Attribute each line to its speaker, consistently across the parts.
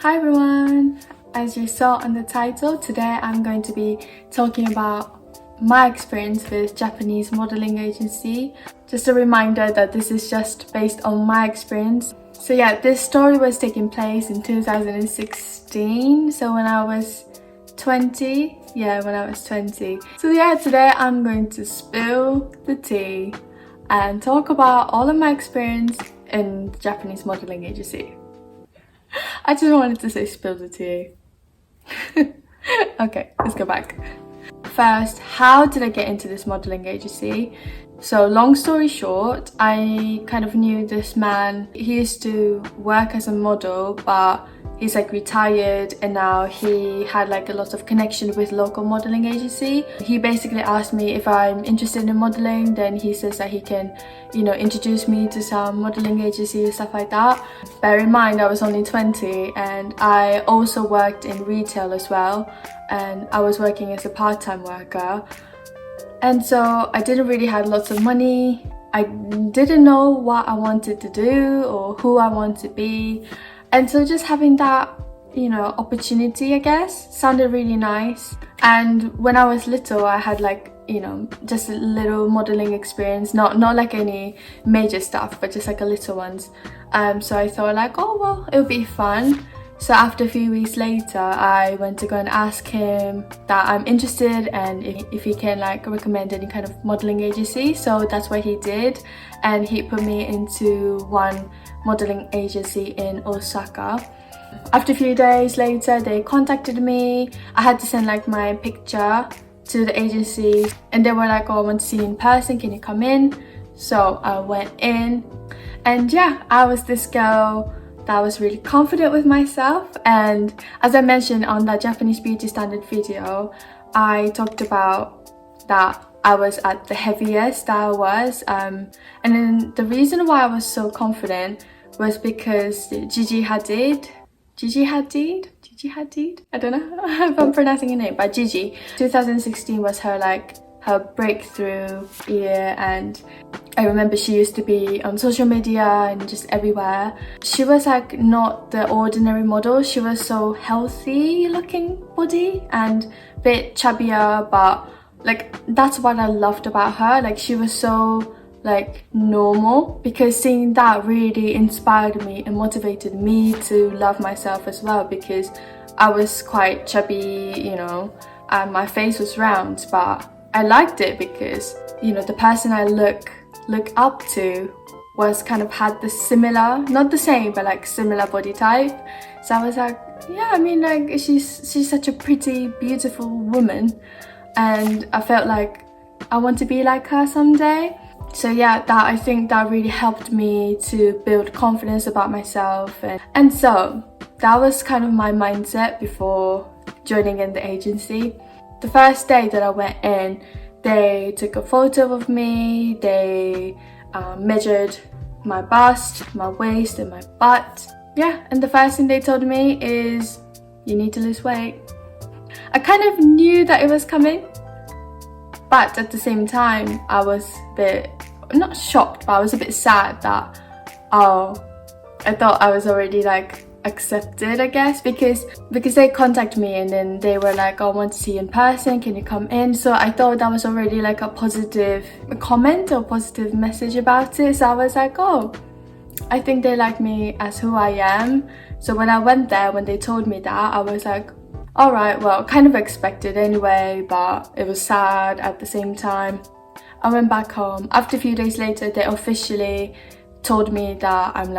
Speaker 1: Hi everyone! As you saw on the title, today I'm going to be talking about my experience with Japanese modeling agency. Just a reminder that this is just based on my experience. So yeah, this story was taking place in 2016, so when I was 20. So yeah, today I'm going to spill the tea and talk about all of my experience in the Japanese modeling agency. I just wanted to say spill the tea. Okay, let's go back. First, how did I get into this modeling agency? So long story short, I kind of knew this man. He used to work as a model, but he's like retired, and now he had like a lot of connection with local modeling agency. He basically asked me if I'm interested in modeling, then he says that he can, introduce me to some modeling agency and stuff like that. Bear in mind, I was only 20 and I also worked in retail as well, and I was working as a part-time worker. And so I didn't really have lots of money. I didn't know what I wanted to do or who I want to be. And so just having that, opportunity, I guess, sounded really nice. And when I was little, I had just a little modeling experience, not like any major stuff, but just like a little ones. So I thought like, oh, well, it'll be fun. So after a few weeks later, I went to go and ask him that I'm interested and if he can recommend any kind of modeling agency. So that's what he did, and he put me into one modeling agency in Osaka. After a few days later, they contacted me. I had to send my picture to the agency, and they were like, oh, I want to see you in person, can you come in? So I went in, and yeah, I was this girl that was really confident with myself. And as I mentioned on that Japanese beauty standard video, I talked about that I was at the heaviest that I was, and then the reason why I was so confident was because Gigi Hadid, I don't know if I'm pronouncing her name, but Gigi, 2016 was her breakthrough year, and I remember she used to be on social media and just everywhere. She was not the ordinary model. She was so healthy looking body and a bit chubbier, but that's what I loved about her. She was so normal, because seeing that really inspired me and motivated me to love myself as well, because I was quite chubby, and my face was round, but I liked it because the person I look up to was had the similar, not the same, but similar body type. So I was yeah, she's such a pretty, beautiful woman, and I felt like I want to be like her someday. So yeah, I think that really helped me to build confidence about myself, and so that was kind of my mindset before joining in the agency. The first day that I went in, they took a photo of me, they measured my bust, my waist and my butt. Yeah, and the first thing they told me is, you need to lose weight. I kind of knew that it was coming, but at the same time I was a bit, not shocked, but I was a bit sad that, I thought I was already accepted, I guess, because they contacted me and then they were like, oh, I want to see you in person, can you come in? So I thought that was already a positive comment or positive message about it. So I was like, oh, I think they like me as who I am. So when I went there, when they told me that, I was like, all right, well, kind of expected anyway, but it was sad at the same time. I went back home. After a few days later, they officially told me that I'm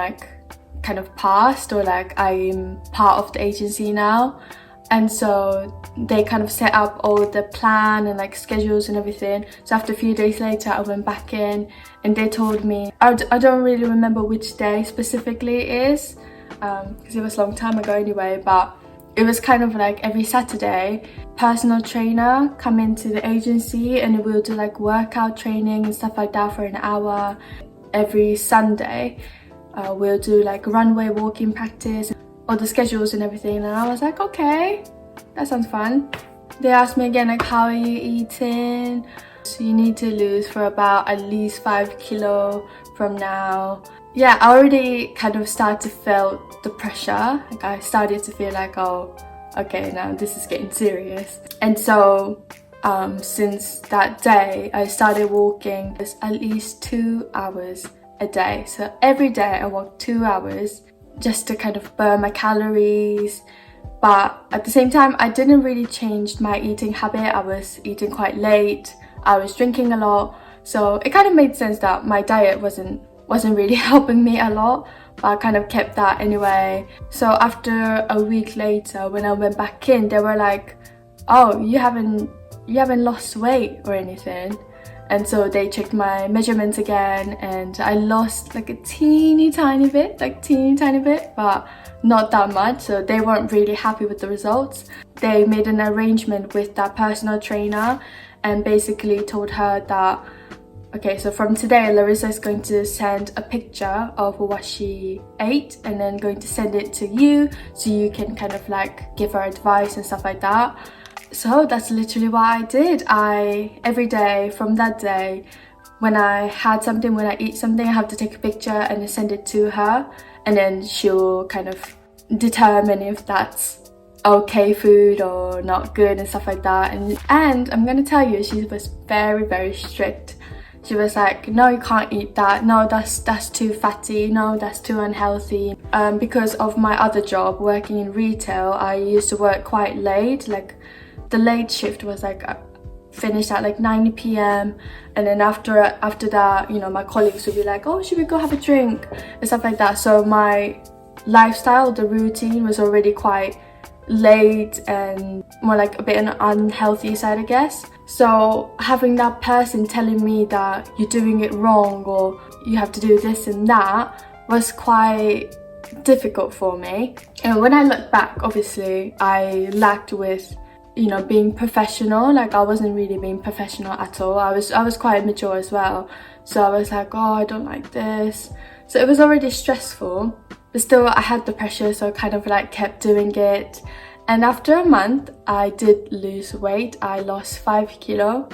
Speaker 1: kind of passed, or I'm part of the agency now. And so they kind of set up all the plan and schedules and everything. So after a few days later, I went back in and they told me, I don't really remember which day specifically it is, because it was a long time ago anyway, but it was kind of every Saturday, personal trainer come into the agency and we'll do workout training and stuff like that for an hour. Every Sunday we'll do runway walking practice, all the schedules and everything. And I was like, okay, that sounds fun. They asked me again, how are you eating? So you need to lose for about at least 5 kilo from now. yeah, I already kind of started to feel the pressure. Like I started to feel like, oh, okay, now this is getting serious. And so since that day, I started walking at least 2 hours a day. So every day I walk 2 hours just to kind of burn my calories. But at the same time, I didn't really change my eating habit. I was eating quite late, I was drinking a lot, so it kind of made sense that my diet wasn't really helping me a lot, but I kind of kept that anyway. So after a week later, when I went back in, they were like, oh, you haven't lost weight or anything. And so they checked my measurements again, and I lost like a teeny tiny bit, but not that much. So they weren't really happy with the results. They made an arrangement with that personal trainer and basically told her that, okay, so from today, Larisa is going to send a picture of what she ate and then going to send it to you so you can kind of like give her advice and stuff like that. So that's literally what I did. Every day from that day, when I eat something, I have to take a picture and then send it to her, and then she'll kind of determine if that's okay food or not good and stuff like that. And I'm gonna tell you, she was very, very strict. She was like, no, you can't eat that. No, that's too fatty. No, that's too unhealthy. Because of my other job, working in retail, I used to work quite late. Like the late shift was like finished at like 9 p.m. and then after that, you know, my colleagues would be like, oh, should we go have a drink and stuff like that. So my lifestyle, the routine was already quite late and more like a bit on the unhealthy side, I guess. So having that person telling me that you're doing it wrong or you have to do this and that was quite difficult for me. And when I look back, obviously I lacked with, you know, being professional. Like I wasn't really being professional at all. I was quite mature as well, so I was like, oh, I don't like this. So it was already stressful, but still I had the pressure, so I kind of like kept doing it. And after a month I did lose weight. I lost 5 kilo.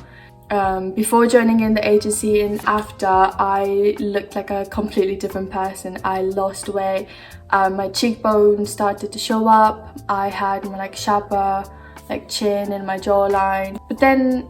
Speaker 1: Before joining in the agency and after, I looked like a completely different person. I lost weight. My cheekbones started to show up. I had my like sharper like chin and my jawline. But then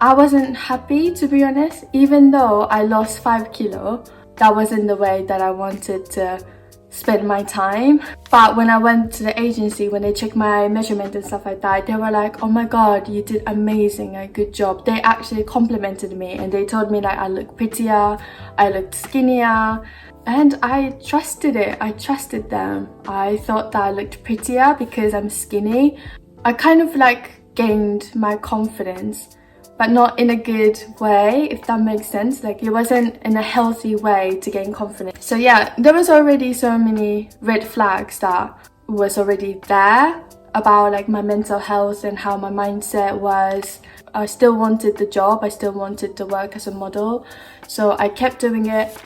Speaker 1: I wasn't happy, to be honest. Even though I lost 5 kilo, that wasn't the way that I wanted to spend my time. But when I went to the agency, when they checked my measurement and stuff like that, they were like, oh my god, you did amazing, a good job. They actually complimented me and they told me like I looked prettier, I looked skinnier, and I trusted it. I trusted them. I thought that I looked prettier because I'm skinny. I kind of like gained my confidence, but not in a good way, if that makes sense. Like it wasn't in a healthy way to gain confidence. So yeah, there was already so many red flags that was already there about like my mental health and how my mindset was. I still wanted the job, I still wanted to work as a model, so I kept doing it.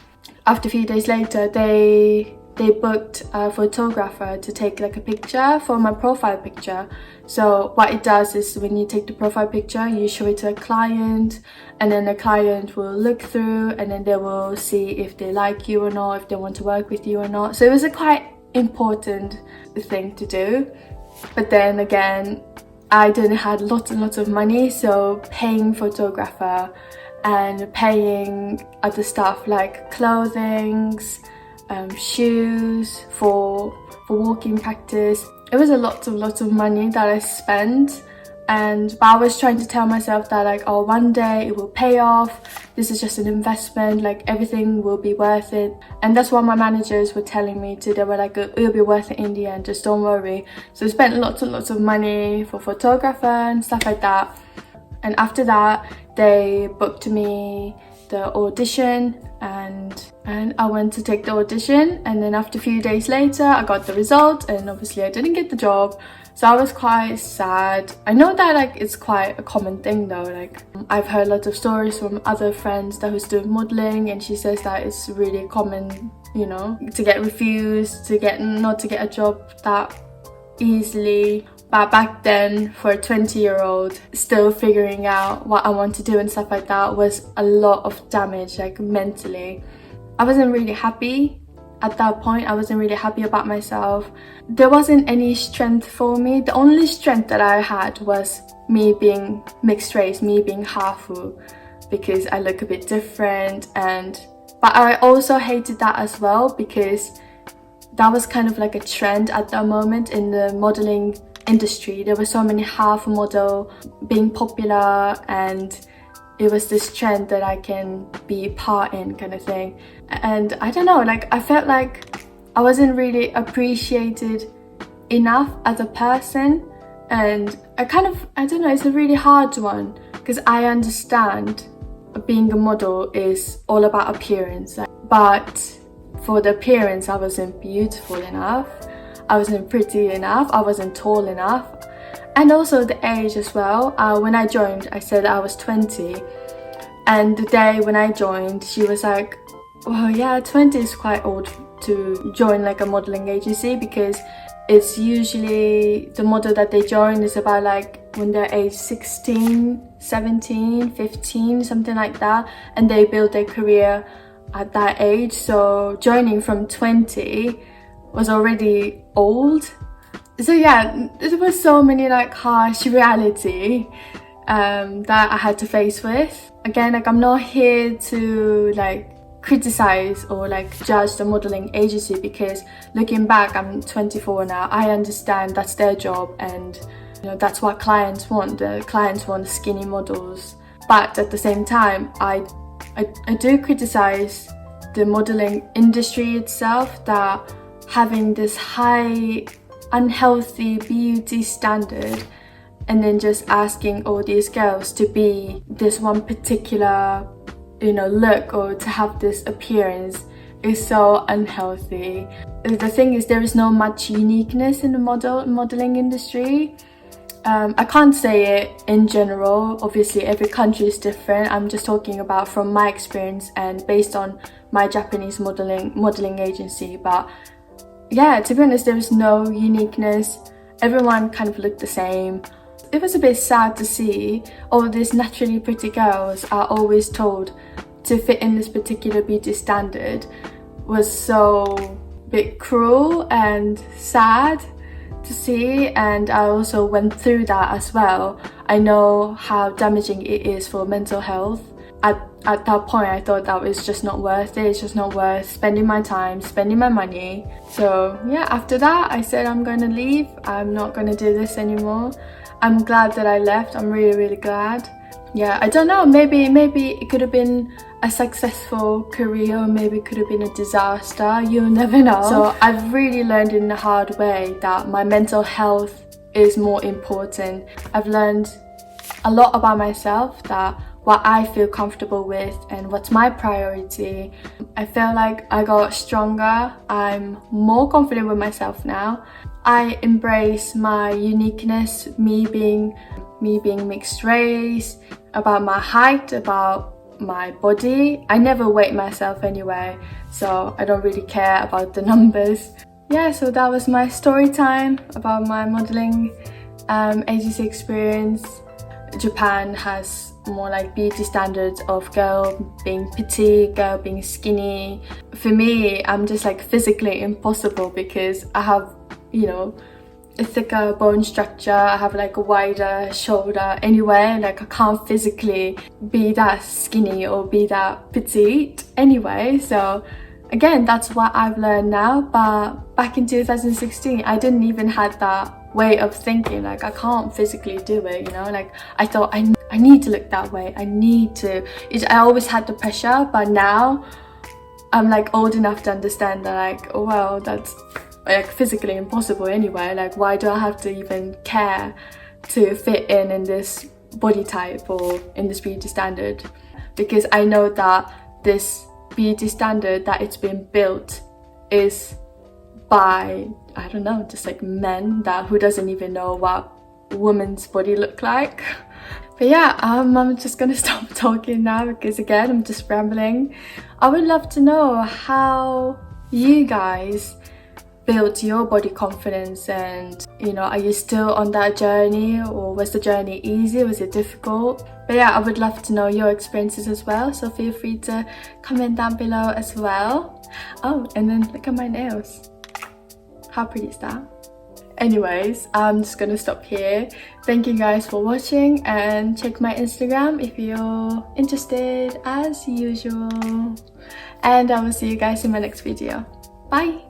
Speaker 1: After a few days later, they booked a photographer to take like a picture for my profile picture. So what it does is when you take the profile picture, you show it to a client, and then the client will look through and then they will see if they like you or not, if they want to work with you or not. So it was a quite important thing to do. But then again, I didn't have lots and lots of money, so paying photographer and paying other stuff like clothing, shoes for walking practice. It was a lot of money that I spent, but I was trying to tell myself that like, oh, one day it will pay off. This is just an investment, like everything will be worth it. And that's what my managers were telling me too. They were like, it'll be worth it in the end, just don't worry. So I spent lots and lots of money for photographer and stuff like that. And after that, they booked me the audition, and I went to take the audition, and then after a few days later I got the result, and obviously I didn't get the job, so I was quite sad. I know that like it's quite a common thing though. Like I've heard lots of stories from other friends that who's doing modeling, and she says that it's really common, you know, to get refused, not to get a job that easily. But back then, for a 20-year-old, still figuring out what I want to do and stuff like that was a lot of damage, like mentally. I wasn't really happy at that point. I wasn't really happy about myself. There wasn't any strength for me. The only strength that I had was me being mixed race, me being Hafu, because I look a bit different. But I also hated that as well, because that was kind of like a trend at that moment in the modeling industry. There were so many half model being popular, and it was this trend that I can be part in, kind of thing. And I don't know, like I felt like I wasn't really appreciated enough as a person. And I don't know, it's a really hard one, because I understand being a model is all about appearance, but for the appearance I wasn't beautiful enough, I wasn't pretty enough, I wasn't tall enough, and also the age as well. When I joined, I said I was 20, and the day when I joined, she was like, well, yeah, 20 is quite old to join like a modeling agency, because it's usually the model that they join is about like when they're age 16, 17, 15, something like that, and they build their career at that age. So joining from 20 was already old. So yeah, there was so many like harsh reality that I had to face with. Again, like I'm not here to like criticize or like judge the modeling agency, because looking back, I'm 24 now. I understand that's their job, and you know, that's what clients want. The clients want skinny models. But at the same time, I do criticize the modeling industry itself, that having this high unhealthy beauty standard, and then just asking all these girls to be this one particular, you know, look, or to have this appearance, is so unhealthy. The thing is, there is no much uniqueness in the modeling industry. I can't say it in general, obviously every country is different. I'm just talking about from my experience and based on my Japanese modeling agency. But yeah, to be honest, there was no uniqueness. Everyone kind of looked the same. It was a bit sad to see all these naturally pretty girls are always told to fit in this particular beauty standard. Was so a bit cruel and sad to see, and I also went through that as well. I know how damaging it is for mental health. At that point, I thought that was just not worth it. It's just not worth spending my time, spending my money. So yeah, after that, I said I'm going to leave. I'm not going to do this anymore. I'm glad that I left. I'm really, really glad. Yeah, I don't know, maybe it could have been a successful career, or maybe it could have been a disaster. You'll never know. So I've really learned in a hard way that my mental health is more important. I've learned a lot about myself, that what I feel comfortable with and what's my priority. I feel like I got stronger. I'm more confident with myself now. I embrace my uniqueness, me being mixed race, about my height, about my body. I never weigh myself anyway, so I don't really care about the numbers. Yeah, so that was my story time about my modeling agency experience. Japan has more like beauty standards of girl being petite, girl being skinny. For me, I'm just like physically impossible, because I have, you know, a thicker bone structure, I have like a wider shoulder anyway, like I can't physically be that skinny or be that petite anyway. So again, that's what I've learned now. But back in 2016, I didn't even have that way of thinking, like I can't physically do it, you know, like I thought I need to look that way, I always had the pressure. But now I'm like old enough to understand that, like, oh well, that's like physically impossible anyway. Like, why do I have to even care to fit in this body type or in this beauty standard? Because I know that this beauty standard that it's been built is by, I don't know, just like men who doesn't even know what woman's body look like. But yeah, I'm just gonna stop talking now, because again, I'm just rambling. I would love to know how you guys built your body confidence and you know, are you still on that journey, or was the journey easy, was it difficult? But yeah, I would love to know your experiences as well, so feel free to comment down below as well. Oh, and then look at my nails. How pretty is that? Anyways, I'm just gonna stop here. Thank you guys for watching, and check my Instagram if you're interested as usual. And I will see you guys in my next video. Bye!